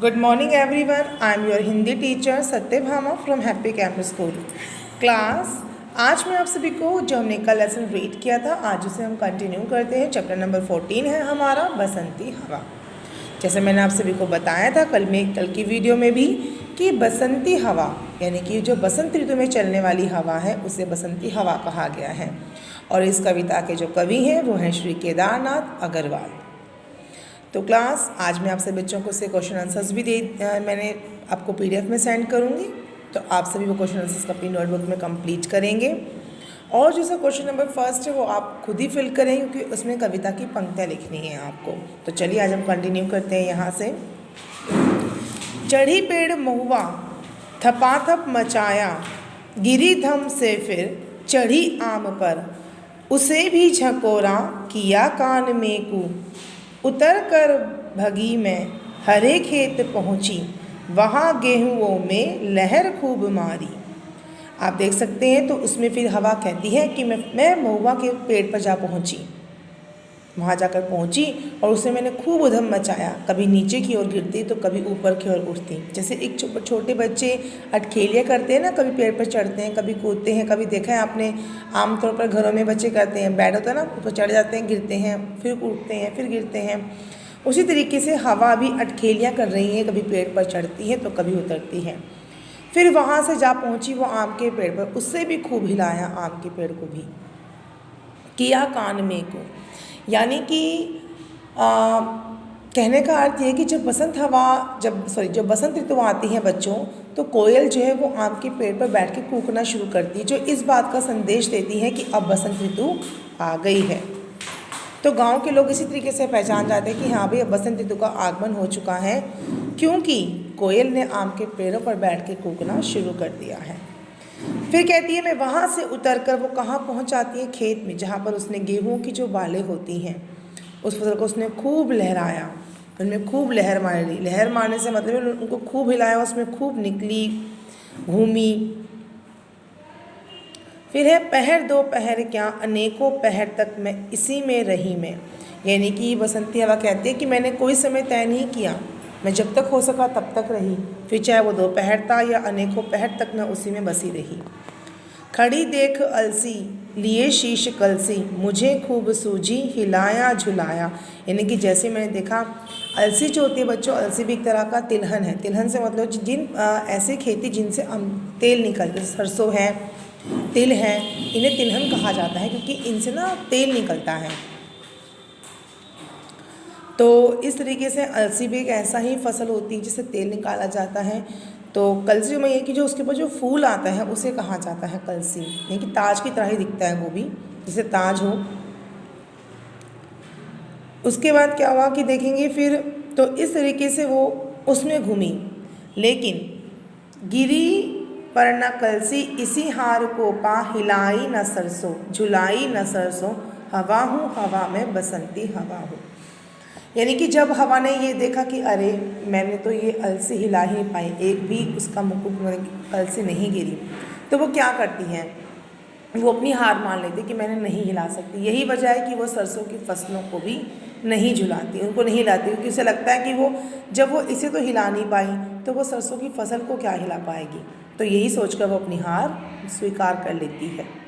Good morning everyone. I am your Hindi teacher Satyabhama from happy campus school class. आज मैं आप सभी को जो हमने कल लेसन रीड किया था आज उसे हम कंटिन्यू करते हैं। चैप्टर नंबर 14 है हमारा बसंती हवा। जैसे मैंने आप सभी को बताया था कल की वीडियो में भी कि बसंती हवा यानी कि जो बसंत ऋतु में चलने वाली हवा है उसे बसंती हवा कहा गया है। और इस कविता के जो कवि हैं वो हैं श्री केदारनाथ अग्रवाल। तो क्लास आज मैं आपसे बच्चों को से क्वेश्चन आंसर्स भी मैंने आपको पीडीएफ में सेंड करूँगी, तो आप सभी वो क्वेश्चन आंसर्स अपनी नोटबुक में कंप्लीट करेंगे। और जो सा क्वेश्चन नंबर फर्स्ट है वो आप खुद ही फिल करें क्योंकि उसमें कविता की पंक्तियाँ लिखनी है आपको। तो चलिए आज हम कंटिन्यू करते हैं यहाँ से। चढ़ी पेड़ महुआ थपाथप मचाया, गिरी धम से फिर चढ़ी आम पर, उसे भी झकोरा किया कान में कू, उतर कर भगी मैं हरे खेत पहुँची, वहाँ गेहूँओं में लहर खूब मारी। आप देख सकते हैं तो उसमें फिर हवा कहती है कि मैं महुआ के पेड़ पर जा पहुँची, वहाँ जाकर पहुँची और उसे मैंने खूब उधम मचाया। कभी नीचे की ओर गिरती तो कभी ऊपर की ओर उठती। जैसे एक छोटे बच्चे अटखेलियाँ करते हैं ना, कभी पेड़ पर चढ़ते हैं कभी कूदते हैं। कभी देखा है आपने आमतौर पर घरों में बच्चे करते हैं, बैट होता है ना, ऊपर चढ़ जाते हैं, गिरते हैं, फिर उठते हैं, फिर गिरते हैं। उसी तरीके से हवा भी अटखेलियाँ कर रही है, कभी पेड़ पर चढ़ती है तो कभी उतरती है। फिर वहाँ से जा पहुँची वो आम के पेड़ पर, उससे भी खूब हिलाया आम के पेड़ को भी, किया कान में को। यानी कि कहने का अर्थ ये है कि जब बसंत ऋतु आती है बच्चों, तो कोयल जो है वो आम के पेड़ पर बैठ के कूकना शुरू करती है, जो इस बात का संदेश देती है कि अब बसंत ऋतु आ गई है। तो गांव के लोग इसी तरीके से पहचान जाते हैं कि हाँ भाई अब बसंत ऋतु का आगमन हो चुका है, क्योंकि कोयल ने आम के पेड़ों पर बैठ के कूकना शुरू कर दिया है। फिर कहती है मैं वहाँ से उतरकर वो कहाँ पहुँच जाती है, खेत में, जहाँ पर उसने गेहूं की जो बालें होती हैं उस फसल को उसने खूब लहराया, उनमें खूब लहर मारी। लहर मारने से मतलब उनको खूब हिलाया, उसमें खूब निकली, घूमी। फिर है पहर दो पहर क्या अनेकों पहर तक मैं इसी में रही मैं। यानी कि बसंती हवा कहती है कि मैंने कोई समय तय नहीं किया, मैं जब तक हो सका तब तक रही, फिर चाहे वो दोपहर था या अनेकों पहर तक मैं उसी में बसी रही। खड़ी देख अलसी लिए शीश कलसी, मुझे खूब सूझी हिलाया झुलाया। यानी कि जैसे मैंने देखा अलसी जो होती है बच्चों, अलसी भी एक तरह का तिलहन है। तिलहन से मतलब जिन ऐसे खेती जिनसे तेल निकलते, सरसों है, तिल है, इन्हें तिलहन कहा जाता है क्योंकि इनसे ना तेल निकलता है। तो इस तरीके से अलसी भी एक ऐसा ही फसल होती है जिससे तेल निकाला जाता है। तो कलसी में ये कि जो उसके ऊपर जो फूल आता है उसे कहा जाता है कलसी, यानी कि ताज की तरह ही दिखता है वो भी, जैसे ताज हो। उसके बाद क्या हुआ कि देखेंगे फिर, तो इस तरीके से वो उसमें घूमी, लेकिन गिरी पर न कलसी इसी हार को पा, हिलाई न सरसों झुलाई न सरसों, हवा हूँ हवा में बसंती हवा हूँ। यानी कि जब हवा ने ये देखा कि अरे मैंने तो ये अलसी हिला ही नहीं पाई, एक भी उसका मुकुट अलसी नहीं गिरी, तो वो क्या करती हैं, वो अपनी हार मान लेती कि मैंने नहीं हिला सकती। यही वजह है कि वो सरसों की फसलों को भी नहीं झुलाती, उनको नहीं हिलाती, क्योंकि उसे लगता है कि वो जब वो इसे तो हिला नहीं पाई तो वो सरसों की फसल को क्या हिला पाएगी। तो यही सोचकर वो अपनी हार स्वीकार कर लेती है।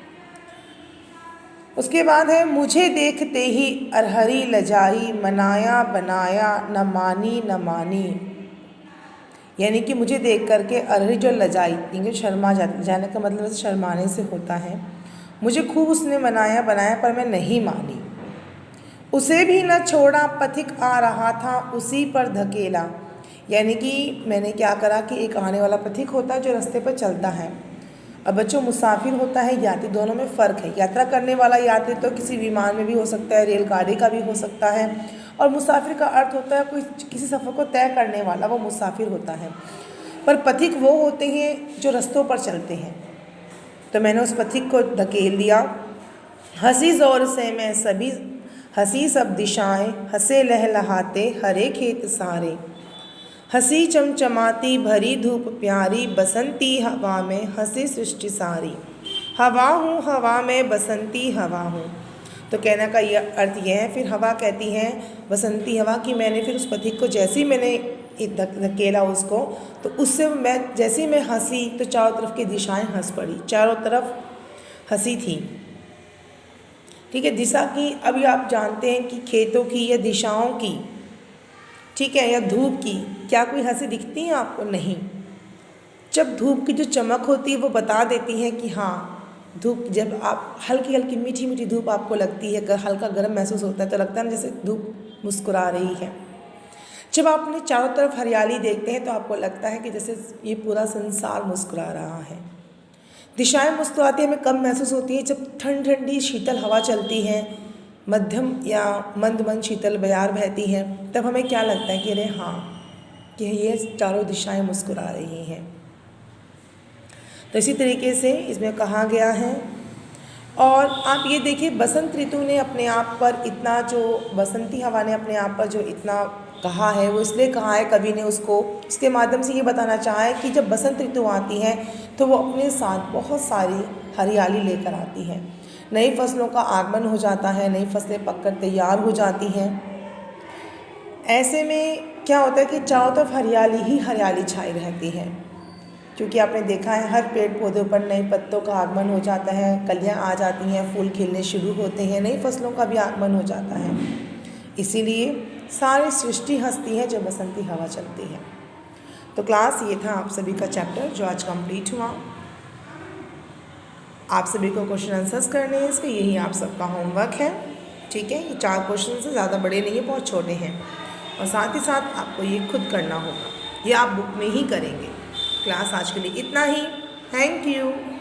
उसके बाद है मुझे देखते ही अरहरी लजाई, मनाया बनाया न मानी न मानी। यानी कि मुझे देख करके अरहरी जो लजाई, यानी शर्मा जाने का मतलब शर्माने से होता है, मुझे खूब उसने मनाया बनाया पर मैं नहीं मानी। उसे भी न छोड़ा पथिक आ रहा था उसी पर धकेला। यानी कि मैंने क्या करा कि एक आने वाला पथिक होता है जो रास्ते पर चलता है, अब बच्चों मुसाफिर होता है यात्री, दोनों में फ़र्क है। यात्रा करने वाला यात्री तो किसी विमान में भी हो सकता है, रेलगाड़ी का भी हो सकता है, और मुसाफिर का अर्थ होता है कोई किसी सफ़र को तय करने वाला, वो मुसाफिर होता है। पर पथिक वो होते हैं जो रस्तों पर चलते हैं। तो मैंने उस पथिक को धकेल दिया। हंसी ज़ोर से मैं सभी हंसी सब दिशाएं, हंसे लहलहाते हरे खेत सारे, हंसी चमचमाती भरी धूप प्यारी, बसंती हवा में हंसी सृष्टि सारी, हवा हूँ हवा में बसंती हवा हूँ। तो कहने का यह अर्थ यह है, फिर हवा कहती है बसंती हवा कि मैंने फिर उस पथिक को जैसे ही मैंने धकेला उसको, तो उससे मैं जैसे ही मैं हंसी तो चारों तरफ की दिशाएं हंस पड़ी, चारों तरफ हंसी थी। ठीक है, दिशा की अभी आप जानते हैं कि खेतों की या दिशाओं की, ठीक है, या धूप की क्या कोई हंसी दिखती है आपको? नहीं। जब धूप की जो चमक होती है वो बता देती है कि हाँ, धूप जब आप हल्की हल्की मीठी मीठी धूप आपको लगती है, अगर हल्का गर्म महसूस होता है तो लगता है ना जैसे धूप मुस्कुरा रही है। जब आप अपने चारों तरफ हरियाली देखते हैं तो आपको लगता है कि जैसे ये पूरा संसार मुस्कुरा रहा है। दिशाएं मुस्कुराती हमें कब महसूस होती है? जब ठंडी शीतल हवा चलती है, मध्यम या मंद मंद शीतल बयार बहती है, तब हमें क्या लगता है कि अरे हाँ, कि ये चारों दिशाएं मुस्कुरा रही हैं। तो इसी तरीके से इसमें कहा गया है। और आप ये देखिए, बसंत ऋतु ने अपने आप पर इतना, जो बसंती हवा ने अपने आप पर जो इतना कहा है, वो इसलिए कहा है कवि ने उसको, इसके माध्यम से ये बताना चाहा है कि जब बसंत ऋतु आती है तो वो अपने साथ बहुत सारी हरियाली लेकर आती है। नई फसलों का आगमन हो जाता है, नई फसलें पककर तैयार हो जाती हैं। ऐसे में क्या होता है कि चारों तरफ हरियाली ही हरियाली छाई रहती है, क्योंकि आपने देखा है हर पेड़ पौधों पर नए पत्तों का आगमन हो जाता है, कलियां आ जाती हैं, फूल खिलने शुरू होते हैं, नई फसलों का भी आगमन हो जाता है। इसीलिए सारी सृष्टि हंसती है जब बसंती हवा चलती है। तो क्लास, ये था आप सभी का चैप्टर जो आज कंप्लीट हुआ। आप सभी को क्वेश्चन आंसर्स करने हैं इसके, यही आप सबका होमवर्क है। ठीक है, ये 4 क्वेश्चन से ज़्यादा बड़े नहीं है, बहुत छोटे हैं, और साथ ही साथ आपको ये खुद करना होगा, ये आप बुक में ही करेंगे। क्लास आज के लिए इतना ही। Thank you.